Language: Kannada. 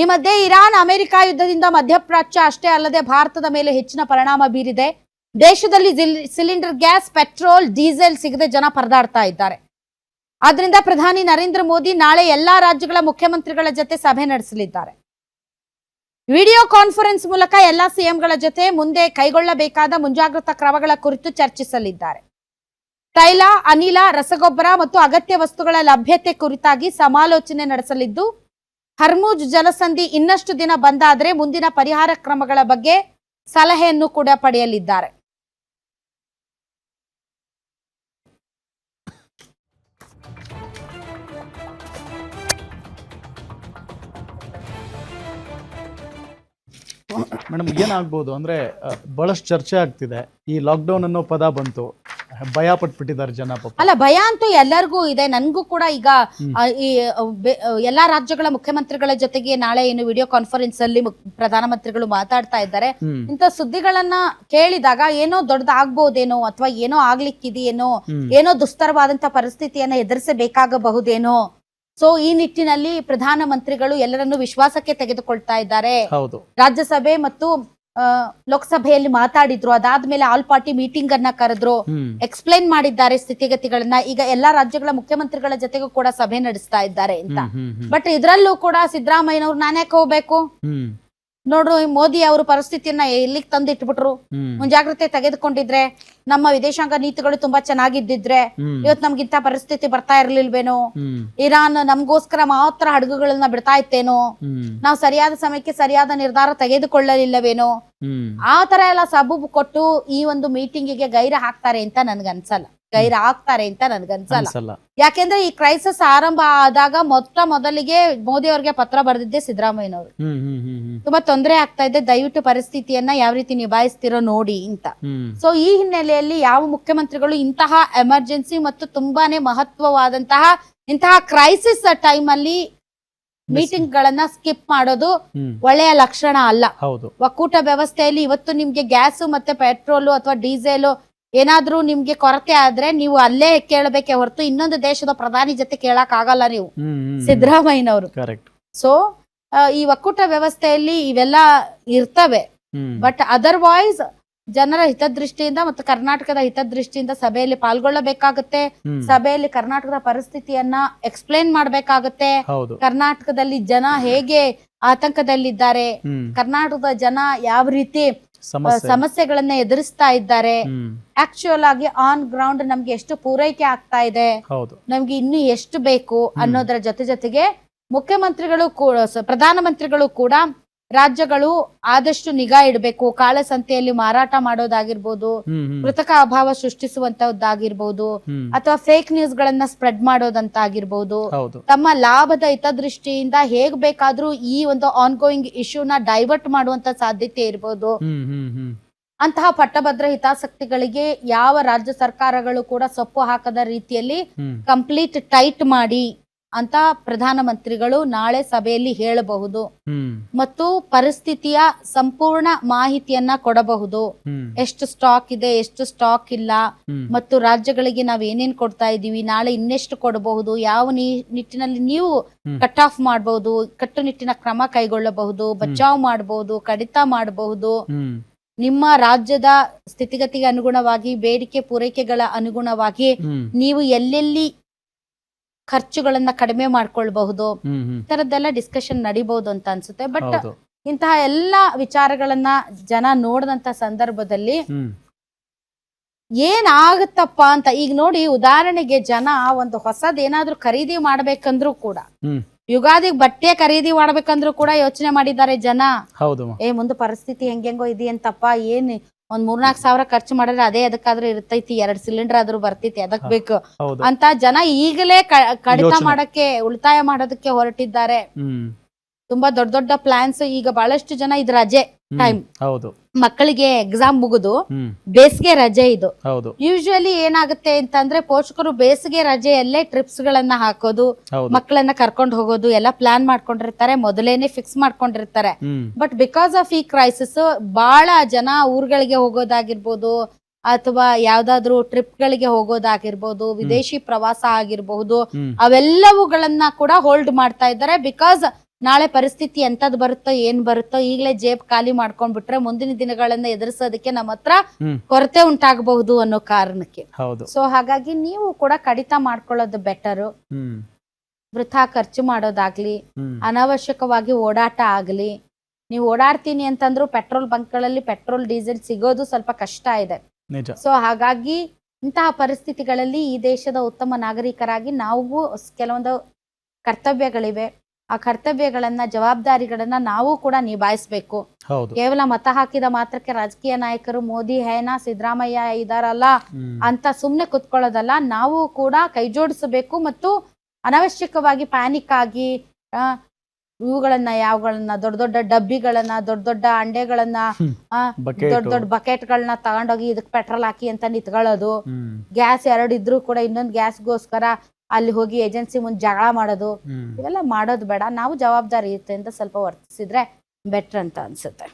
ಈ ಮಧ್ಯೆ ಇರಾನ್ ಅಮೆರಿಕ ಯುದ್ಧದಿಂದ ಮಧ್ಯಪ್ರಾಚ್ಯ ಅಷ್ಟೇ ಅಲ್ಲದೆ ಭಾರತದ ಮೇಲೆ ಹೆಚ್ಚಿನ ಪರಿಣಾಮ ಬೀರಿದೆ. ದೇಶದಲ್ಲಿ ಸಿಲಿಂಡರ್ ಗ್ಯಾಸ್, ಪೆಟ್ರೋಲ್, ಡೀಸೆಲ್ ಸಿಗದೆ ಜನ ಪರದಾಡ್ತಾ ಇದ್ದಾರೆ. ಆದ್ರಿಂದ ಪ್ರಧಾನಿ ನರೇಂದ್ರ ಮೋದಿ ನಾಳೆ ಎಲ್ಲಾ ರಾಜ್ಯಗಳ ಮುಖ್ಯಮಂತ್ರಿಗಳ ಜೊತೆ ಸಭೆ ನಡೆಸಲಿದ್ದಾರೆ. ವಿಡಿಯೋ ಕಾನ್ಫರೆನ್ಸ್ ಮೂಲಕ ಎಲ್ಲಾ ಸಿಎಂಗಳ ಜೊತೆ ಮುಂದೆ ಕೈಗೊಳ್ಳಬೇಕಾದ ಮುಂಜಾಗ್ರತಾ ಕ್ರಮಗಳ ಕುರಿತು ಚರ್ಚಿಸಲಿದ್ದಾರೆ. ತೈಲ, ಅನಿಲ, ರಸಗೊಬ್ಬರ ಮತ್ತು ಅಗತ್ಯ ವಸ್ತುಗಳ ಲಭ್ಯತೆ ಕುರಿತಾಗಿ ಸಮಾಲೋಚನೆ ನಡೆಸಲಿದ್ದು, ಹರ್ಮುಜ್ ಜಲಸಂಧಿ ಇನ್ನಷ್ಟು ದಿನ ಬಂದಾದರೆ ಮುಂದಿನ ಪರಿಹಾರ ಕ್ರಮಗಳ ಬಗ್ಗೆ ಸಲಹೆಯನ್ನು ಕೂಡ ಪಡೆಯಲಿದ್ದಾರೆ. ಮೇಡಮ್, ಏನಾಗ್ಬೋದು ಅಂದ್ರೆ ಬಹಳಷ್ಟು ಚರ್ಚೆ ಆಗ್ತಿದೆ. ಈ ಲಾಕ್ಡೌನ್ ಅನ್ನೋ ಪದ ಬಂತು, ಭಯ ಪಟ್ಬಿಟ್ಟಿದ್ದಾರೆ ಜನ. ಅಲ್ಲ, ಭಯ ಅಂತೂ ಎಲ್ಲರಿಗೂ ಇದೆ. ನನ್ಗೂ ಕೂಡ ಈಗ ಈ ಎಲ್ಲಾ ರಾಜ್ಯಗಳ ಮುಖ್ಯಮಂತ್ರಿಗಳ ಜೊತೆಗೆ ನಾಳೆ ಏನು ವಿಡಿಯೋ ಕಾನ್ಫರೆನ್ಸ್ ಅಲ್ಲಿ ಪ್ರಧಾನಮಂತ್ರಿಗಳು ಮಾತಾಡ್ತಾ ಇದ್ದಾರೆ. ಇಂಥ ಸುದ್ದಿಗಳನ್ನ ಕೇಳಿದಾಗ ಏನೋ ದೊಡ್ಡದಾಗ್ಬಹುದೇನೋ ಅಥವಾ ಏನೋ ಆಗ್ಲಿಕ್ಕಿದೆಯೇನೋ, ಏನೋ ದುಸ್ತರವಾದಂತ ಪರಿಸ್ಥಿತಿಯನ್ನ ಎದುರಿಸಬೇಕಾಗಬಹುದೇನೋ. ಸೊ ಈ ನಿಟ್ಟಿನಲ್ಲಿ ಪ್ರಧಾನಮಂತ್ರಿಗಳು ಎಲ್ಲರನ್ನು ವಿಶ್ವಾಸಕ್ಕೆ ತೆಗೆದುಕೊಳ್ತಾ ಇದ್ದಾರೆ. ರಾಜ್ಯಸಭೆ ಮತ್ತು ಲೋಕಸಭೆಯಲ್ಲಿ ಮಾತಾಡಿದ್ರು, ಅದಾದ್ಮೇಲೆ ಆಲ್ ಪಾರ್ಟಿ ಮೀಟಿಂಗ್ ಅನ್ನ ಕರೆದ್ರು, ಎಕ್ಸ್ಪ್ಲೈನ್ ಮಾಡಿದ್ದಾರೆ ಸ್ಥಿತಿಗತಿಗಳನ್ನ. ಈಗ ಎಲ್ಲಾ ರಾಜ್ಯಗಳ ಮುಖ್ಯಮಂತ್ರಿಗಳ ಜೊತೆಗೂ ಕೂಡ ಸಭೆ ನಡೆಸ್ತಾ ಇದ್ದಾರೆ ಅಂತ. ಬಟ್ ಇದ್ರಲ್ಲೂ ಕೂಡ ಸಿದ್ದರಾಮಯ್ಯನವ್ರು ನಾನ್ಯಾಕೆ ಹೋಗ್ಬೇಕು ನೋಡ್ರು, ಮೋದಿ ಅವರು ಪರಿಸ್ಥಿತಿಯನ್ನ ಎಲ್ಲಿಗೆ ತಂದಿಟ್ಬಿಟ್ರು. ಮುಂಜಾಗ್ರತೆ ತೆಗೆದುಕೊಂಡಿದ್ರೆ, ನಮ್ಮ ವಿದೇಶಾಂಗ ನೀತಿಗಳು ತುಂಬಾ ಚೆನ್ನಾಗಿದ್ದಿದ್ರೆ ಇವತ್ತು ನಮ್ಗಿಂತ ಪರಿಸ್ಥಿತಿ ಬರ್ತಾ ಇರ್ಲಿಲ್ವೇನೋ, ಇರಾನ್ ನಮ್ಗೋಸ್ಕರ ಮಾತ್ರ ಹಡಗುಗಳನ್ನ ಬಿಡ್ತಾ ಇತ್ತೇನೋ, ನಾವು ಸರಿಯಾದ ಸಮಯಕ್ಕೆ ಸರಿಯಾದ ನಿರ್ಧಾರ ತೆಗೆದುಕೊಳ್ಳಲಿಲ್ಲವೇನೋ, ಆ ತರ ಎಲ್ಲ ಸಬೂಬು ಕೊಟ್ಟು ಈ ಒಂದು ಮೀಟಿಂಗಿಗೆ ಗೈರು ಹಾಕ್ತಾರೆ ಅಂತ ನನ್ಗನ್ಸಲ್ಲ. ಯಾಕೆಂದ್ರೆ ಈ ಕ್ರೈಸಿಸ್ ಆರಂಭ ಆದಾಗ ಮೊದಲಿಗೆ ಮೋದಿ ಅವ್ರಿಗೆ ಪತ್ರ ಬರೆದಿದ್ದೆ ಸಿದ್ದರಾಮಯ್ಯನವರು. ತುಂಬಾ ತೊಂದರೆ ಆಗ್ತಾ ಇದೆ, ದಯವಿಟ್ಟು ಪರಿಸ್ಥಿತಿಯನ್ನ ಯಾವ ರೀತಿ ನಿಭಾಯಿಸ್ತಿರೋ ನೋಡಿ ಅಂತ. ಸೊ ಈ ಹಿನ್ನೆಲೆಯಲ್ಲಿ ಯಾವ ಮುಖ್ಯಮಂತ್ರಿಗಳು ಇಂತಹ ಎಮರ್ಜೆನ್ಸಿ ಮತ್ತು ತುಂಬಾನೇ ಮಹತ್ವವಾದಂತಹ ಇಂತಹ ಕ್ರೈಸಿಸ್ ಟೈಮ್ ಅಲ್ಲಿ ಮೀಟಿಂಗ್ ಗಳನ್ನ ಸ್ಕಿಪ್ ಮಾಡೋದು ಒಳ್ಳೆಯ ಲಕ್ಷಣ ಅಲ್ಲ. ಒಕ್ಕೂಟ ವ್ಯವಸ್ಥೆಯಲ್ಲಿ ಇವತ್ತು ನಿಮ್ಗೆ ಗ್ಯಾಸ್ ಮತ್ತೆ ಪೆಟ್ರೋಲು ಅಥವಾ ಡೀಸೆಲ್ ಏನಾದ್ರೂ ನಿಮ್ಗೆ ಕೊರತೆ ಆದ್ರೆ ನೀವು ಅಲ್ಲೇ ಕೇಳಬೇಕೆ ಹೊರತು ಇನ್ನೊಂದು ದೇಶದ ಪ್ರಧಾನಿ ಜೊತೆ ಕೇಳಕ್ ಆಗಲ್ಲ ನೀವು, ಸಿದ್ದರಾಮಯ್ಯನವರು. ಸೊ ಈ ಒಕ್ಕೂಟ ವ್ಯವಸ್ಥೆಯಲ್ಲಿ ಇವೆಲ್ಲ ಇರ್ತವೆ. ಬಟ್ ಅದರ್ವೈಸ್ ಜನರ ಹಿತದೃಷ್ಟಿಯಿಂದ ಮತ್ತು ಕರ್ನಾಟಕದ ಹಿತದೃಷ್ಟಿಯಿಂದ ಸಭೆಯಲ್ಲಿ ಪಾಲ್ಗೊಳ್ಳಬೇಕಾಗುತ್ತೆ. ಸಭೆಯಲ್ಲಿ ಕರ್ನಾಟಕದ ಪರಿಸ್ಥಿತಿಯನ್ನ ಎಕ್ಸ್ಪ್ಲೇನ್ ಮಾಡ್ಬೇಕಾಗತ್ತೆ. ಕರ್ನಾಟಕದಲ್ಲಿ ಜನ ಹೇಗೆ ಆತಂಕದಲ್ಲಿದ್ದಾರೆ, ಕರ್ನಾಟಕದ ಜನ ಯಾವ ರೀತಿ ಸಮಸ್ಯೆಗಳನ್ನ ಎದುರಿಸ್ತಾ ಇದ್ದಾರೆ, ಆಕ್ಚುಯಲ್ ಆಗಿ ಆನ್ ಗ್ರೌಂಡ್ ನಮ್ಗೆ ಎಷ್ಟು ಪೂರೈಕೆ ಆಗ್ತಾ ಇದೆ, ನಮ್ಗೆ ಇನ್ನು ಎಷ್ಟು ಬೇಕು ಅನ್ನೋದರ ಜೊತೆಗೆ ಮುಖ್ಯಮಂತ್ರಿಗಳು ಪ್ರಧಾನಮಂತ್ರಿಗಳು ಕೂಡ ರಾಜ್ಯಗಳು ಆದಷ್ಟು ನಿಗಾ ಇಡಬೇಕು. ಕಾಳಸಂತೆಯಲ್ಲಿ ಮಾರಾಟ ಮಾಡೋದಾಗಿರ್ಬೋದು, ಕೃತಕ ಅಭಾವ ಸೃಷ್ಟಿಸುವಂತದ್ದಾಗಿರ್ಬೋದು, ಅಥವಾ ಫೇಕ್ ನ್ಯೂಸ್ ಗಳನ್ನ ಸ್ಪ್ರೆಡ್ ಮಾಡೋದಂತಾಗಿರ್ಬೋದು, ತಮ್ಮ ಲಾಭದ ಹಿತದೃಷ್ಟಿಯಿಂದ ಹೇಗ್ ಬೇಕಾದ್ರೂ ಈ ಒಂದು ಆನ್ ಗೋಯಿಂಗ್ ಇಶ್ಯೂನ ಡೈವರ್ಟ್ ಮಾಡುವಂತ ಸಾಧ್ಯತೆ ಇರ್ಬೋದು. ಅಂತಹ ಪಟ್ಟಭದ್ರ ಹಿತಾಸಕ್ತಿಗಳಿಗೆ ಯಾವ ರಾಜ್ಯ ಸರ್ಕಾರಗಳು ಕೂಡ ಸೊಪ್ಪು ಹಾಕದ ರೀತಿಯಲ್ಲಿ ಕಂಪ್ಲೀಟ್ ಟೈಟ್ ಮಾಡಿ ಅಂತ ಪ್ರಧಾನಮಂತ್ರಿಗಳು ನಾಳೆ ಸಭೆಯಲ್ಲಿ ಹೇಳಬಹುದು ಮತ್ತು ಪರಿಸ್ಥಿತಿಯ ಸಂಪೂರ್ಣ ಮಾಹಿತಿಯನ್ನ ಕೊಡಬಹುದು. ಎಷ್ಟು ಸ್ಟಾಕ್ ಇದೆ, ಎಷ್ಟು ಸ್ಟಾಕ್ ಇಲ್ಲ, ಮತ್ತು ರಾಜ್ಯಗಳಿಗೆ ನಾವ್ ಏನೇನ್ ಕೊಡ್ತಾ ಇದೀವಿ, ನಾಳೆ ಇನ್ನೆಷ್ಟು ಕೊಡಬಹುದು, ಯಾವ ನಿಟ್ಟಿನಲ್ಲಿ ನೀವು ಕಟ್ ಆಫ್ ಮಾಡಬಹುದು, ಕಟ್ಟುನಿಟ್ಟಿನ ಕ್ರಮ ಕೈಗೊಳ್ಳಬಹುದು, ಬಚಾವ್ ಮಾಡಬಹುದು, ಕಡಿತ ಮಾಡಬಹುದು, ನಿಮ್ಮ ರಾಜ್ಯದ ಸ್ಥಿತಿಗತಿಗೆ ಅನುಗುಣವಾಗಿ, ಬೇಡಿಕೆ ಪೂರೈಕೆಗಳ ಅನುಗುಣವಾಗಿ ನೀವು ಎಲ್ಲೆಲ್ಲಿ ಖರ್ಚುಗಳನ್ನ ಕಡಿಮೆ ಮಾಡ್ಕೊಳ್ಬಹುದು, ಈ ತರದ್ದೆಲ್ಲ ಡಿಸ್ಕಷನ್ ನಡಿಬಹುದು ಅಂತ ಅನ್ಸುತ್ತೆ. ಬಟ್ ಇಂತಹ ಎಲ್ಲಾ ವಿಚಾರಗಳನ್ನ ಜನ ನೋಡಿದಂತ ಸಂದರ್ಭದಲ್ಲಿ ಏನಾಗುತ್ತಪ್ಪ ಅಂತ ಈಗ ನೋಡಿ, ಉದಾಹರಣೆಗೆ ಜನ ಒಂದು ಹೊಸದ್ ಏನಾದ್ರೂ ಖರೀದಿ ಮಾಡ್ಬೇಕಂದ್ರೂ ಕೂಡ, ಯುಗಾದಿಗೆ ಬಟ್ಟೆ ಖರೀದಿ ಮಾಡ್ಬೇಕಂದ್ರೂ ಕೂಡ ಯೋಚನೆ ಮಾಡಿದ್ದಾರೆ ಜನ. ಮುಂದೆ ಪರಿಸ್ಥಿತಿ ಹೆಂಗೆಂಗೋ ಇದೆಯಂತಪ್ಪ, ಏನ್ ಒಂದ್ 3-4 ಸಾವಿರ ಖರ್ಚು ಮಾಡಿದ್ರೆ ಅದೇ ಅದಕ್ಕಾದ್ರೂ ಇರ್ತೈತಿ, 2 ಸಿಲಿಂಡರ್ ಆದ್ರೂ ಬರ್ತೈತಿ, ಅದಕ್ ಬೇಕು ಅಂತ ಜನ ಈಗಲೇ ಕಡಿತ ಮಾಡಕ್ಕೆ, ಉಳಿತಾಯ ಮಾಡೋದಕ್ಕೆ ಹೊರಟಿದ್ದಾರೆ. ತುಂಬಾ ದೊಡ್ಡ ದೊಡ್ಡ ಪ್ಲಾನ್ಸ್. ಈಗ ಬಹಳಷ್ಟು ಜನ ಇದು ರಜೆ ಟೈಮ್, ಮಕ್ಕಳಿಗೆ ಎಕ್ಸಾಮ್ ಮುಗಿದು ಬೇಸಿಗೆ ರಜೆ ಇದು. ಯೂಶುವಲಿ ಏನಾಗುತ್ತೆ ಅಂತಂದ್ರೆ ಪೋಷಕರು ಬೇಸಿಗೆ ರಜೆಯಲ್ಲೇ ಟ್ರಿಪ್ಸ್ ಗಳನ್ನ ಹಾಕೋದು, ಮಕ್ಕಳನ್ನ ಕರ್ಕೊಂಡು ಹೋಗೋದು ಎಲ್ಲ ಪ್ಲಾನ್ ಮಾಡ್ಕೊಂಡಿರ್ತಾರೆ, ಮೊದಲೇನೆ ಫಿಕ್ಸ್ ಮಾಡ್ಕೊಂಡಿರ್ತಾರೆ. ಬಟ್ ಬಿಕಾಸ್ ಆಫ್ ಈ ಕ್ರೈಸಿಸ್ ಬಹಳ ಜನ ಊರುಗಳಿಗೆ ಹೋಗೋದಾಗಿರ್ಬೋದು, ಅಥವಾ ಯಾವ್ದಾದ್ರು ಟ್ರಿಪ್ ಗಳಿಗೆ ಹೋಗೋದಾಗಿರ್ಬೋದು, ವಿದೇಶಿ ಪ್ರವಾಸ ಆಗಿರ್ಬಹುದು, ಅವೆಲ್ಲವುಗಳನ್ನ ಕೂಡ ಹೋಲ್ಡ್ ಮಾಡ್ತಾ ಇದ್ದಾರೆ. ಬಿಕಾಸ್ ನಾಳೆ ಪರಿಸ್ಥಿತಿ ಎಂತದ್ ಬರುತ್ತೋ ಏನ್ ಬರುತ್ತೋ ಈಗಲೇ ಜೇಬ್ ಖಾಲಿ ಮಾಡ್ಕೊಂಡ್ಬಿಟ್ರೆ ಮುಂದಿನ ದಿನಗಳನ್ನ ಎದುರಿಸೋದಕ್ಕೆ ನಮ್ಮ ಹತ್ರ ಕೊರತೆ ಉಂಟಾಗಬಹುದು ಅನ್ನೋ ಕಾರಣಕ್ಕೆ. ಹೌದು. ಸೊ ಹಾಗಾಗಿ ನೀವು ಕೂಡ ಕಡಿತ ಮಾಡ್ಕೊಳ್ಳೋದು ಬೆಟರು. ವೃಥಾ ಖರ್ಚು ಮಾಡೋದಾಗ್ಲಿ, ಅನಾವಶ್ಯಕವಾಗಿ ಓಡಾಟ ಆಗ್ಲಿ. ನೀವು ಓಡಾಡ್ತೀನಿ ಅಂತಂದ್ರು ಪೆಟ್ರೋಲ್ ಬಂಕ್ಗಳಲ್ಲಿ ಪೆಟ್ರೋಲ್ ಡೀಸೆಲ್ ಸಿಗೋದು ಸ್ವಲ್ಪ ಕಷ್ಟ ಇದೆ. ಸೊ ಹಾಗಾಗಿ ಇಂತಹ ಪರಿಸ್ಥಿತಿಗಳಲ್ಲಿ ಈ ದೇಶದ ಉತ್ತಮ ನಾಗರಿಕರಾಗಿ ನಾವು ಕೆಲವೊಂದು ಕರ್ತವ್ಯಗಳಿವೆ. ಆ ಕರ್ತವ್ಯಗಳನ್ನ, ಜವಾಬ್ದಾರಿಗಳನ್ನ ನಾವು ಕೂಡ ನಿಭಾಯಿಸ್ಬೇಕು. ಕೇವಲ ಮತ ಹಾಕಿದ ಮಾತ್ರಕ್ಕೆ ರಾಜಕೀಯ ನಾಯಕರು ಮೋದಿ ಹೇನಾ ಸಿದ್ದರಾಮಯ್ಯ ಇದಾರಲ್ಲ ಅಂತ ಸುಮ್ನೆ ಕುತ್ಕೊಳ್ಳೋದಲ್ಲ. ನಾವು ಕೂಡ ಕೈ ಜೋಡಿಸಬೇಕು ಮತ್ತು ಅನಾವಶ್ಯಕವಾಗಿ ಪ್ಯಾನಿಕ್ ಆಗಿ ಇವುಗಳನ್ನ ಯಾವಗಳನ್ನ ದೊಡ್ಡ ದೊಡ್ಡ ಡಬ್ಬಿಗಳನ್ನ, ದೊಡ್ಡ ದೊಡ್ಡ ಅಂಡೆಗಳನ್ನ, ದೊಡ್ಡ ದೊಡ್ಡ ಬಕೆಟ್ಗಳನ್ನ ತಗೊಂಡೋಗಿ ಇದಕ್ ಪೆಟ್ರೋಲ್ ಹಾಕಿ ಅಂತ ನಿಂತ್ಕೊಳ್ಳೋದು. ಗ್ಯಾಸ್ 2 ಇದ್ರೂ ಕೂಡ ಇನ್ನೊಂದು ಗ್ಯಾಸ್ಗೋಸ್ಕರ ಅಲ್ಲಿ ಹೋಗಿ ಏಜೆನ್ಸಿ ಮುಂದೆ ಜಗಳ ಮಾಡೋದು, ಇವೆಲ್ಲ ಮಾಡೋದು ಬೇಡ. ನಾವು ಜವಾಬ್ದಾರಿ ಇರುತ್ತೆ ಅಂತ ಸ್ವಲ್ಪ ವರ್ತಿಸಿದ್ರೆ ಬೆಟ್ರ್ ಅಂತ ಅನ್ಸುತ್ತೆ.